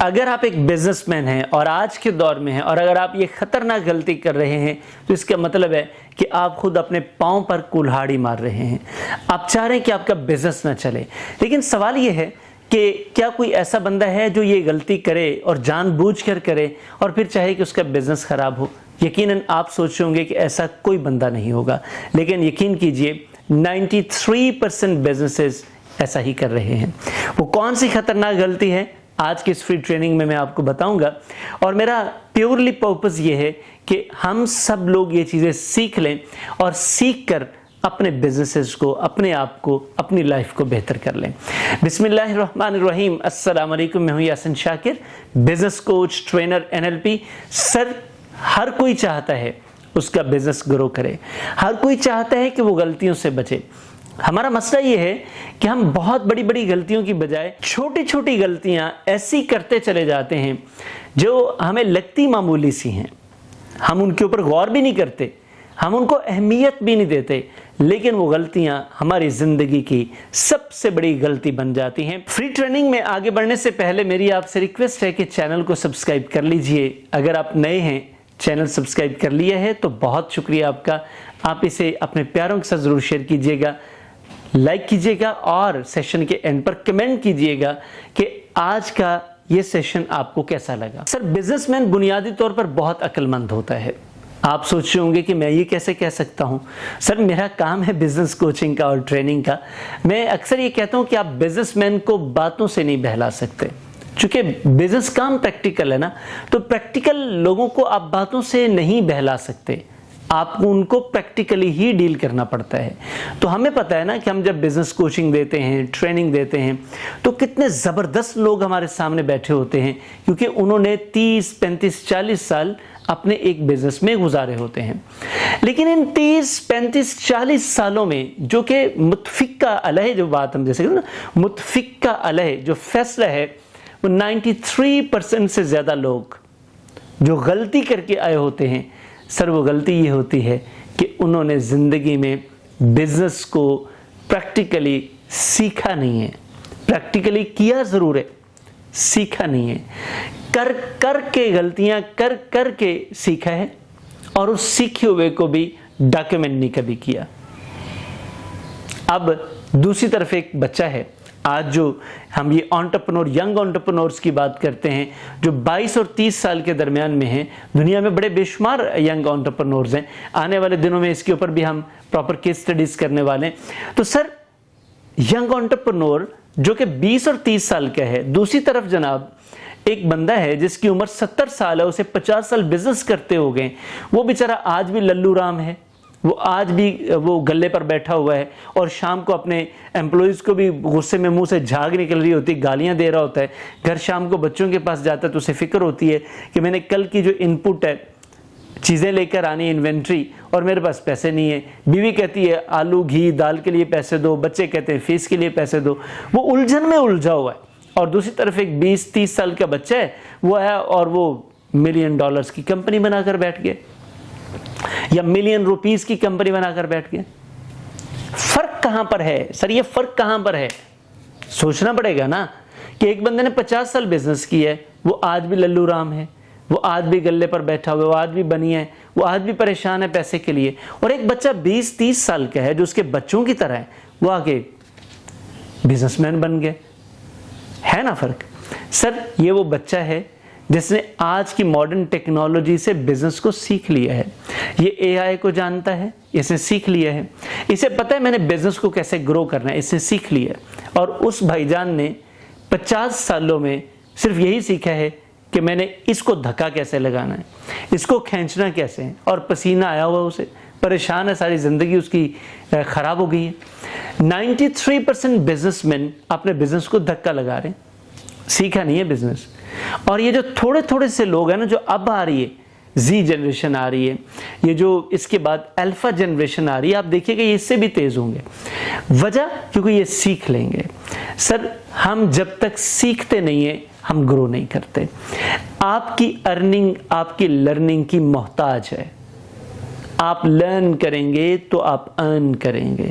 اگر آپ ایک بزنس مین ہیں اور آج کے دور میں ہیں اور اگر آپ یہ خطرناک غلطی کر رہے ہیں تو اس کا مطلب ہے کہ آپ خود اپنے پاؤں پر کلہاڑی مار رہے ہیں. آپ چاہ رہے ہیں کہ آپ کا بزنس نہ چلے، لیکن سوال یہ ہے کہ کیا کوئی ایسا بندہ ہے جو یہ غلطی کرے اور جان بوجھ کر کرے اور پھر چاہے کہ اس کا بزنس خراب ہو؟ یقیناً آپ سوچ رہے ہوں گے کہ ایسا کوئی بندہ نہیں ہوگا، لیکن یقین کیجئے 93% بزنسز ایسا ہی کر رہے ہیں. وہ کون سی خطرناک غلطی ہے آج کی اس فری ٹریننگ میں آپ کو بتاؤں گا، اور میرا پیورلی پرپس یہ ہے کہ ہم سب لوگ یہ چیزیں سیکھ لیں اور سیکھ کر اپنے بزنسز کو، اپنے آپ کو، اپنی لائف کو بہتر کر لیں. بسم اللہ الرحمن الرحیم. السلام علیکم، میں ہوں یاسین شاکر، بزنس کوچ، ٹرینر، NLP. سر، ہر کوئی چاہتا ہے اس کا بزنس گرو کرے، ہر کوئی چاہتا ہے کہ وہ غلطیوں سے بچے. ہمارا مسئلہ یہ ہے کہ ہم بہت بڑی بڑی غلطیوں کی بجائے چھوٹی چھوٹی غلطیاں ایسی کرتے چلے جاتے ہیں جو ہمیں لگتی معمولی سی ہیں. ہم ان کے اوپر غور بھی نہیں کرتے، ہم ان کو اہمیت بھی نہیں دیتے، لیکن وہ غلطیاں ہماری زندگی کی سب سے بڑی غلطی بن جاتی ہیں. فری ٹریننگ میں آگے بڑھنے سے پہلے میری آپ سے ریکویسٹ ہے کہ چینل کو سبسکرائب کر لیجئے. اگر آپ نئے ہیں، چینل سبسکرائب کر لیا ہے تو بہت شکریہ آپ کا. آپ اسے اپنے پیاروں کے ساتھ ضرور شیئر کیجئے گا، لائک کیجئے گا، اور سیشن کے اینڈ پر کمنٹ کیجئے گا کہ آج کا یہ سیشن آپ کو کیسا لگا. سر، بزنس مین بنیادی طور پر بہت عقل مند ہوتا ہے. آپ سوچ رہے ہوں گے کہ میں یہ کیسے کہہ سکتا ہوں؟ سر، میرا کام ہے بزنس کوچنگ کا اور ٹریننگ کا. میں اکثر یہ کہتا ہوں کہ آپ بزنس مین کو باتوں سے نہیں بہلا سکتے، چونکہ بزنس کام پریکٹیکل ہے نا، تو پریکٹیکل لوگوں کو آپ باتوں سے نہیں بہلا سکتے، آپ کو ان کو پریکٹیکلی ہی ڈیل کرنا پڑتا ہے. تو ہمیں پتہ ہے نا کہ ہم جب بزنس کوچنگ دیتے ہیں، ٹریننگ دیتے ہیں، تو کتنے زبردست لوگ ہمارے سامنے بیٹھے ہوتے ہیں، کیونکہ انہوں نے 30، 35، 40 سال اپنے ایک بزنس میں گزارے ہوتے ہیں. لیکن ان 30، 35، 40 سالوں میں جو کہ متفقہ علیہ جو بات ہم جیسے نا متفقہ علیہ جو فیصلہ ہے، وہ 93% سے زیادہ لوگ جو غلطی کر کے آئے ہوتے ہیں. سر، وہ غلطی یہ ہوتی ہے کہ انہوں نے زندگی میں بزنس کو پریکٹیکلی سیکھا نہیں ہے. پریکٹیکلی کیا ضرور ہے، سیکھا نہیں ہے. کر کے غلطیاں کر کے سیکھا ہے، اور اس سیکھے ہوئے کو بھی ڈاکیومنٹ نہیں کبھی کیا. اب دوسری طرف ایک بچہ ہے، آج جو ہم یہ انٹرپرنور، ینگ انٹرپرنورز کی بات کرتے ہیں جو 22 اور 30 سال کے درمیان میں ہیں. دنیا میں بڑے بے شمار ینگ انٹرپرنورز ہیں. آنے والے دنوں میں اس کے اوپر بھی ہم پراپر کیس سٹڈیز کرنے والے ہیں. تو سر، ینگ انٹرپرنور جو کہ 20 اور 30 سال کا ہے، دوسری طرف جناب ایک بندہ ہے جس کی عمر 70 سال ہے، اسے 50 سال بزنس کرتے ہو گئے. وہ بیچارہ آج بھی للو رام ہے، وہ آج بھی وہ گلے پر بیٹھا ہوا ہے، اور شام کو اپنے امپلائیز کو بھی غصے میں منہ سے جھاگ نکل رہی ہوتی ہے، گالیاں دے رہا ہوتا ہے. گھر شام کو بچوں کے پاس جاتا ہے تو اسے فکر ہوتی ہے کہ میں نے کل کی جو ان پٹ ہے، چیزیں لے کر آنی، انوینٹری، اور میرے پاس پیسے نہیں ہیں. بیوی کہتی ہے آلو گھی دال کے لیے پیسے دو، بچے کہتے ہیں فیس کے لیے پیسے دو. وہ الجھن میں الجھا ہوا ہے. اور دوسری طرف ایک 20-30 سال کا بچہ ہے، وہ ہے اور وہ $1 ملین کی کمپنی بنا کر بیٹھ گئے، یا $1 ملین کی کمپنی بنا کر بیٹھ گئے. فرق کہاں پر ہے سر؟ یہ فرق کہاں پر ہے؟ سوچنا پڑے گا نا کہ ایک بندے نے 50 سال بزنس کی ہے، وہ آج بھی للو رام ہے، وہ آج بھی گلے پر بیٹھا ہوا ہے، وہ آج بھی بنی ہے، وہ آج بھی پریشان ہے پیسے کے لیے. اور ایک بچہ 20-30 سال کا ہے جو اس کے بچوں کی طرح ہے، وہ آگے بزنس مین بن گئے. ہے نا فرق؟ سر، یہ وہ بچہ ہے جس نے آج کی ماڈرن ٹیکنالوجی سے بزنس کو سیکھ لیا ہے. یہ AI کو جانتا ہے، اس نے سیکھ لیا ہے. اسے پتہ ہے میں نے بزنس کو کیسے گرو کرنا ہے، اس نے سیکھ لیا ہے. اور اس بھائی جان نے 50 سالوں میں صرف یہی سیکھا ہے کہ میں نے اس کو دھکا کیسے لگانا ہے، اس کو کھینچنا کیسے ہے. اور پسینہ آیا ہوا، اسے پریشان ہے، ساری زندگی اس کی خراب ہو گئی ہے. 93% بزنس مین اپنے بزنس کو دھکا لگا رہے ہیں، سیکھا نہیں ہے بزنس. اور یہ جو تھوڑے تھوڑے سے لوگ ہیں نا، جو اب آ رہی ہے، زی جنریشن آ رہی ہے، یہ جو اس کے بعد الفا جنریشن آ رہی ہے، آپ دیکھیے کہ یہ اس سے بھی تیز ہوں گے. وجہ کیونکہ یہ سیکھ لیں گے. سر، ہم جب تک سیکھتے نہیں ہیں ہم گرو نہیں کرتے. آپ کی ارننگ آپ کی لرننگ کی محتاج ہے. آپ لرن کریں گے تو آپ ارن کریں گے.